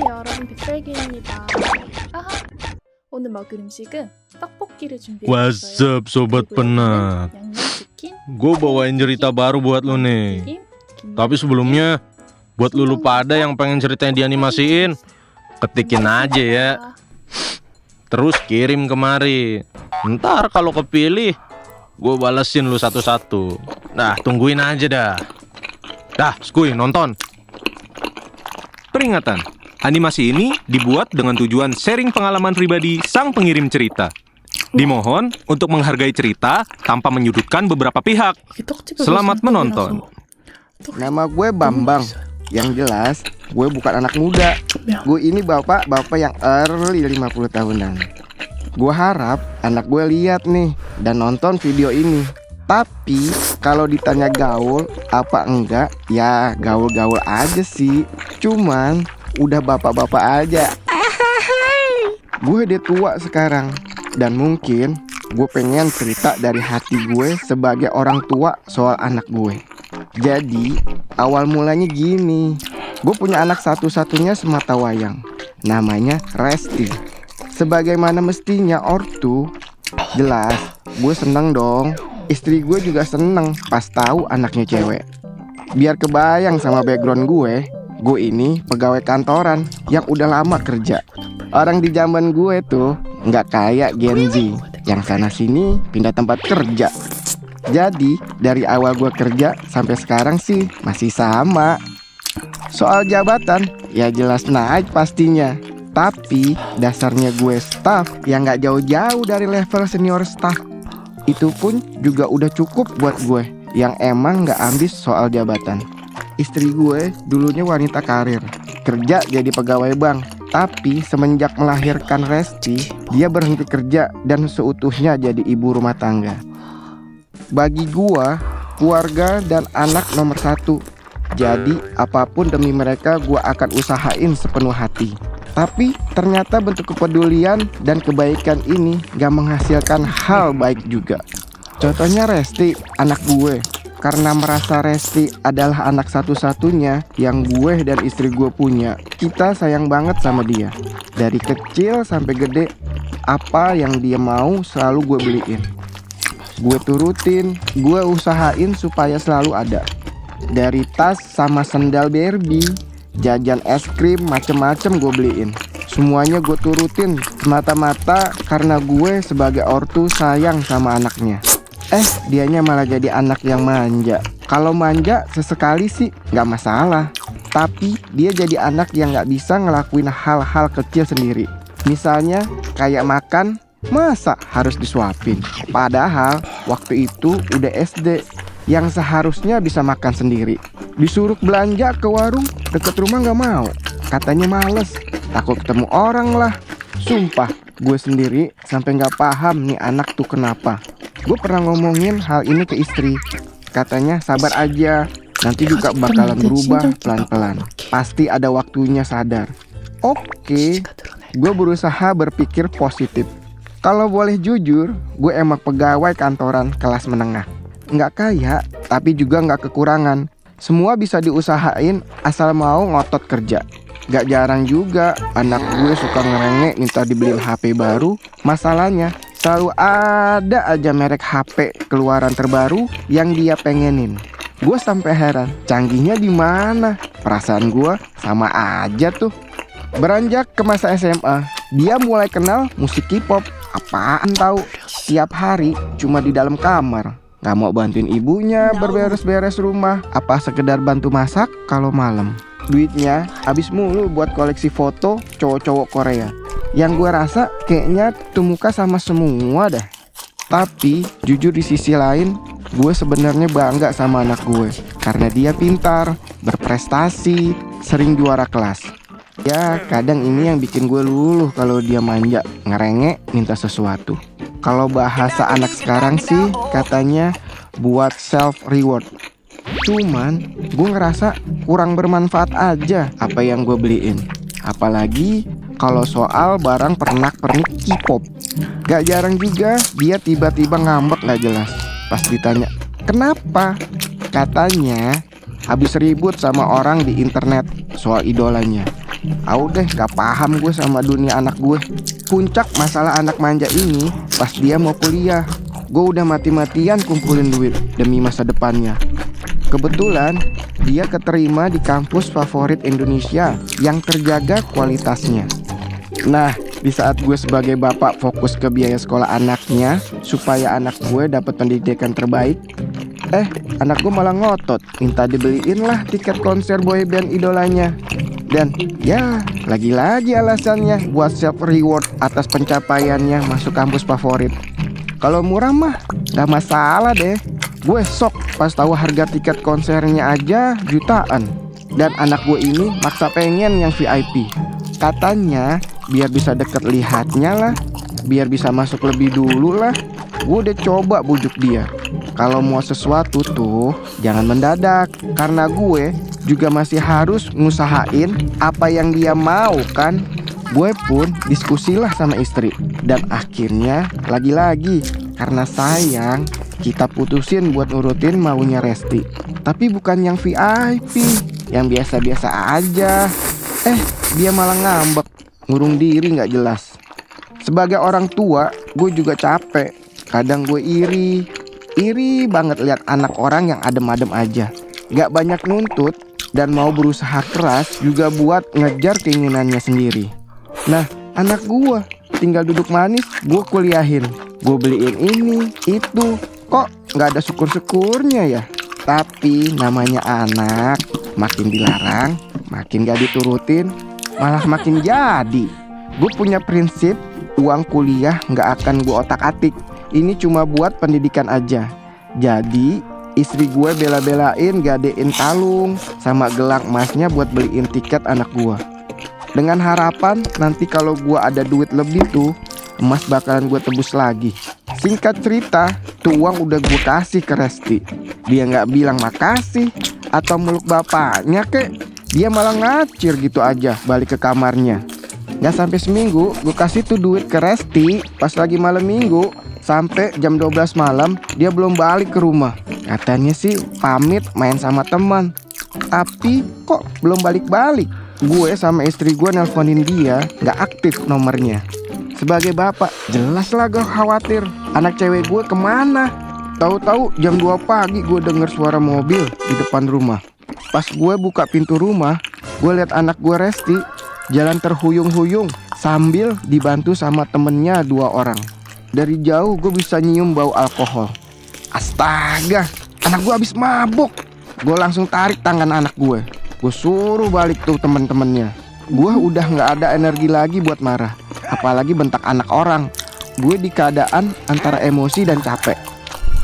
여러분 빅설기입니다. 아하, 오늘 먹을 음식은 떡볶이를 What's 준비했어요. up sobat penat? 양념치킨, Gue bawain cerita baru buat lu nih. 튀김, 김- Tapi sebelumnya, buat lu pada yang pengen ceritanya dianimasiin, ketikin aja ya. Terus kirim kemari. Ntar kalau kepilih, gue balesin lu satu-satu. Nah, tungguin aja dah. Dah, skuy, nonton. Peringatan, animasi ini dibuat dengan tujuan sharing pengalaman pribadi sang pengirim cerita. Dimohon untuk menghargai cerita tanpa menyudutkan beberapa pihak. 이게 떡집에 Selamat 무슨 menonton. 떡이라서. Nama gue Bambang. Yang jelas, gue bukan anak muda. Gue ini bapak-bapak yang early 50 tahunan. Gue harap anak gue lihat nih dan nonton video ini. Tapi kalau ditanya gaul apa enggak, ya gaul-gaul aja sih. Cuman udah bapak-bapak aja. Gue udah tua sekarang. Dan mungkin gue pengen cerita dari hati gue sebagai orang tua soal anak gue. Jadi awal mulanya gini. Gue punya anak satu-satunya semata wayang. Namanya Resti. Sebagaimana mestinya ortu, jelas gue seneng dong. Istri gue juga seneng pas tahu anaknya cewek. Biar kebayang sama background gue ini pegawai kantoran yang udah lama kerja. Orang di zaman gue tuh nggak kayak Gen Z yang sana sini pindah tempat kerja. Jadi dari awal gue kerja sampai sekarang sih masih sama. Soal jabatan ya jelas naik pastinya. Tapi dasarnya gue staff yang nggak jauh-jauh dari level senior staff. Itu pun juga udah cukup buat gue yang emang gak ambis soal jabatan. Istri gue dulunya wanita karir, kerja jadi pegawai bank. Tapi semenjak melahirkan Resti, dia berhenti kerja dan seutuhnya jadi ibu rumah tangga. Bagi gue, keluarga dan anak nomor satu. Jadi apapun demi mereka gue akan usahain sepenuh hati. Tapi ternyata bentuk kepedulian dan kebaikan ini gak menghasilkan hal baik juga. Contohnya Resti, anak gue. Karena merasa Resti adalah anak satu-satunya yang gue dan istri gue punya, kita sayang banget sama dia. Dari kecil sampai gede, apa yang dia mau selalu gue beliin. Gue turutin, gue usahain supaya selalu ada. Dari tas sama sendal Barbie, jajan es krim macem-macem gue beliin. Semuanya gue turutin semata-mata karena gue sebagai ortu sayang sama anaknya. Dianya malah jadi anak yang manja. Kalau manja sesekali sih gak masalah. Tapi dia jadi anak yang gak bisa ngelakuin hal-hal kecil sendiri. Misalnya kayak makan, masa harus disuapin? Padahal waktu itu udah SD yang seharusnya bisa makan sendiri. Disuruh belanja ke warung deket rumah gak mau. Katanya males, takut ketemu orang lah. Sumpah, gue sendiri sampai gak paham nih anak tuh kenapa. Gue pernah ngomongin hal ini ke istri. Katanya sabar aja, nanti juga bakalan berubah pelan-pelan. Pasti ada waktunya sadar. Oke, gue berusaha berpikir positif. Kalau boleh jujur, gue emang pegawai kantoran kelas menengah. Nggak kaya, tapi juga nggak kekurangan. Semua bisa diusahain asal mau ngotot kerja. Gak jarang juga anak gue suka ngerengek minta dibeliin HP baru. Masalahnya selalu ada aja merek HP keluaran terbaru yang dia pengenin. Gue sampai heran, canggihnya di mana? Perasaan gue sama aja tuh. Beranjak ke masa SMA, dia mulai kenal musik K-pop. Apaan tahu? Tiap hari cuma di dalam kamar. Gak mau bantuin ibunya berberes-beres rumah. Apa sekedar bantu masak kalau malam. Duitnya habis mulu buat koleksi foto cowok-cowok Korea. Yang gue rasa kayaknya tuh muka sama semua dah. Tapi jujur di sisi lain, gue sebenarnya bangga sama anak gue. Karena dia pintar, berprestasi, sering juara kelas. Ya kadang ini yang bikin gue luluh kalau dia manja, ngerengek, minta sesuatu. Kalau bahasa anak sekarang sih katanya buat self reward. Cuman gue ngerasa kurang bermanfaat aja apa yang gue beliin. Apalagi kalau soal barang pernak-pernik K-pop. Gak jarang juga dia tiba-tiba ngambek gak jelas. Pas ditanya, kenapa? Katanya habis ribut sama orang di internet soal idolanya. Deh, gak paham gue sama dunia anak gue. Puncak masalah anak manja ini pas dia mau kuliah. Gue udah mati-matian kumpulin duit demi masa depannya. Kebetulan dia keterima di kampus favorit Indonesia yang terjaga kualitasnya. Nah, di saat gue sebagai bapak fokus ke biaya sekolah anaknya supaya anak gue dapat pendidikan terbaik, anak gue malah ngotot minta dibeliin lah tiket konser boyband idolanya. Dan ya, lagi-lagi alasannya buat self reward atas pencapaiannya masuk kampus favorit. Kalau murah mah gak masalah deh. Gue sok pas tahu harga tiket konsernya aja jutaan. Dan anak gue ini maksa pengen yang VIP. Katanya biar bisa deket lihatnya lah, biar bisa masuk lebih dulu lah. Gue udah coba bujuk dia, kalau mau sesuatu tuh jangan mendadak. Karena gue juga masih harus ngusahain apa yang dia mau kan. Gue pun diskusilah sama istri. Dan akhirnya lagi-lagi karena sayang, kita putusin buat nurutin maunya Resti. Tapi bukan yang VIP, yang biasa-biasa aja. Dia malah ngambek, ngurung diri gak jelas. Sebagai orang tua, gue juga capek. Kadang gue iri banget lihat anak orang yang adem-adem aja, gak banyak nuntut, dan mau berusaha keras juga buat ngejar keinginannya sendiri. Nah, anak gue tinggal duduk manis, gue kuliahin, gue beliin ini, itu. Kok gak ada syukur-syukurnya ya? Tapi namanya anak, makin dilarang, makin gak diturutin, malah makin jadi. Gue punya prinsip, uang kuliah gak akan gue otak-atik. Ini cuma buat pendidikan aja. Jadi istri gue bela-belain gadein kalung sama gelang emasnya buat beliin tiket anak gue. Dengan harapan nanti kalau gue ada duit lebih tuh, emas bakalan gue tebus lagi. Singkat cerita, tuh uang udah gue kasih ke Resti. Dia gak bilang makasih atau meluk bapaknya kek. Dia malah ngacir gitu aja balik ke kamarnya. Gak sampai seminggu gue kasih tuh duit ke Resti pas lagi malam minggu. Sampai jam 12 malam dia belum balik ke rumah. Katanya sih pamit main sama teman. Tapi kok belum balik-balik. Gue sama istri gue nelponin dia, gak aktif nomornya. Sebagai bapak, jelas lah gue khawatir anak cewek gue kemana. Tahu-tahu jam 2 pagi gue denger suara mobil di depan rumah. Pas gue buka pintu rumah, gue lihat anak gue Resti jalan terhuyung-huyung sambil dibantu sama temennya 2 orang. Dari jauh gue bisa nyium bau alkohol. Astaga, anak gue habis mabuk. Gue langsung tarik tangan anak gue. Gue suruh balik tuh temen-temennya. Gue udah gak ada energi lagi buat marah, apalagi bentak anak orang. Gue di keadaan antara emosi dan capek.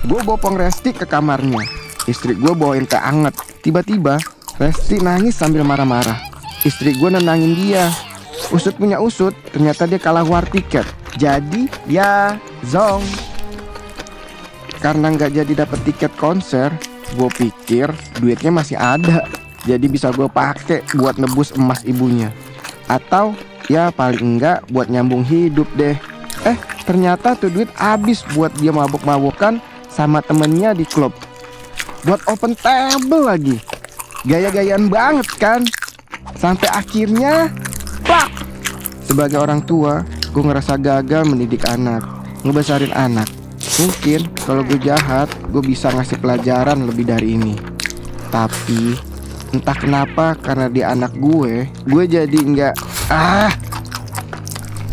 Gue bopong Resti ke kamarnya. Istri gue bawain teh anget. Tiba-tiba Resti nangis sambil marah-marah. Istri gue nenangin dia. Usut punya usut, ternyata dia kalah war tiket. Jadi ya zong. Karena gak jadi dapet tiket konser, gue pikir duitnya masih ada, jadi bisa gue pakai buat nebus emas ibunya. Atau ya paling enggak buat nyambung hidup deh. Ternyata tuh duit habis buat dia mabuk-mabukan sama temennya di klub. Buat open table lagi. Gaya-gayaan banget kan. Sampai akhirnya plak. Sebagai orang tua, gue ngerasa gagal mendidik anak, ngebesarin anak. Mungkin kalau gue jahat, gue bisa ngasih pelajaran lebih dari ini. Tapi entah kenapa karena dia anak gue jadi nggak.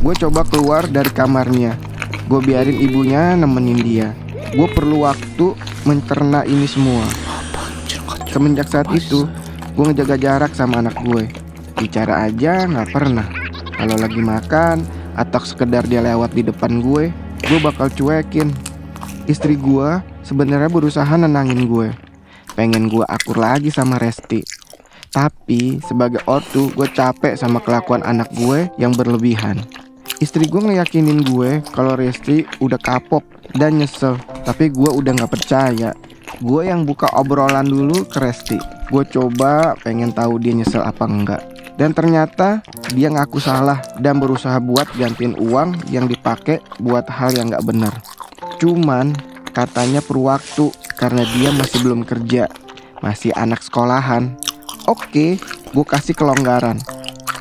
Gue coba keluar dari kamarnya. Gue biarin ibunya nemenin dia. Gue perlu waktu mencerna ini semua. Semenjak saat itu, gue ngejaga jarak sama anak gue. Bicara aja nggak pernah. Kalau lagi makan atau sekedar dia lewat di depan gue bakal cuekin. Istri gue sebenarnya berusaha nenangin gue, pengen gue akur lagi sama Resti. Tapi sebagai ortu gue capek sama kelakuan anak gue yang berlebihan. Istri gue ngeyakinin gue kalau Resti udah kapok dan nyesel. Tapi gue udah gak percaya. Gue yang buka obrolan dulu ke Resti. Gue coba pengen tahu dia nyesel apa enggak. Dan ternyata dia ngaku salah dan berusaha buat gantiin uang yang dipakai buat hal yang gak benar. Cuman katanya perlu waktu karena dia masih belum kerja, masih anak sekolahan. Oke, gue kasih kelonggaran.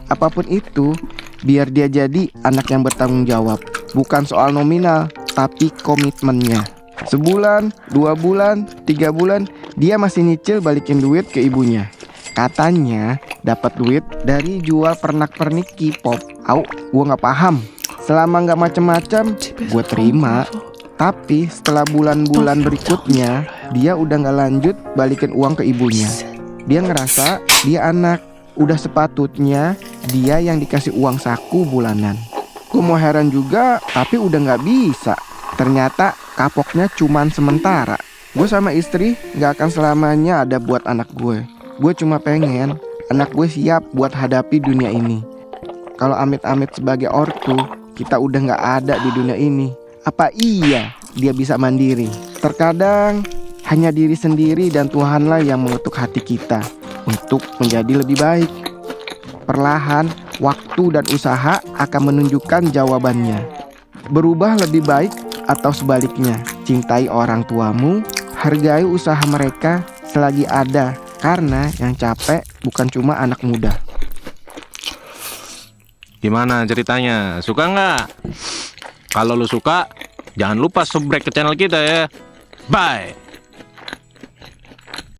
apapun itu, biar dia jadi anak yang bertanggung jawab. Bukan soal nominal, tapi komitmennya. Sebulan, 2 bulan, 3 bulan, dia masih nyicil balikin duit ke ibunya. Katanya dapat duit dari jual pernak-pernik K-pop. Au, gue nggak paham. Selama nggak macem-macem, gue terima. Tapi setelah bulan-bulan berikutnya, dia udah nggak lanjut balikin uang ke ibunya. Dia ngerasa dia anak, udah sepatutnya dia yang dikasih uang saku bulanan. Gue mau heran juga, tapi udah nggak bisa. Ternyata kapoknya cuman sementara. Gue sama istri nggak akan selamanya ada buat anak gue. Gue cuma pengen anak gue siap buat hadapi dunia ini. Kalau amit-amit sebagai ortu, kita udah nggak ada di dunia ini. Apa iya dia bisa mandiri? Terkadang hanya diri sendiri dan Tuhanlah yang mengetuk hati kita untuk menjadi lebih baik. Perlahan, waktu dan usaha akan menunjukkan jawabannya. Berubah lebih baik atau sebaliknya. Cintai orang tuamu, hargai usaha mereka selagi ada. Karena yang capek bukan cuma anak muda. Gimana ceritanya? Suka nggak? Kalau lu suka, jangan lupa subscribe ke channel kita ya. Bye!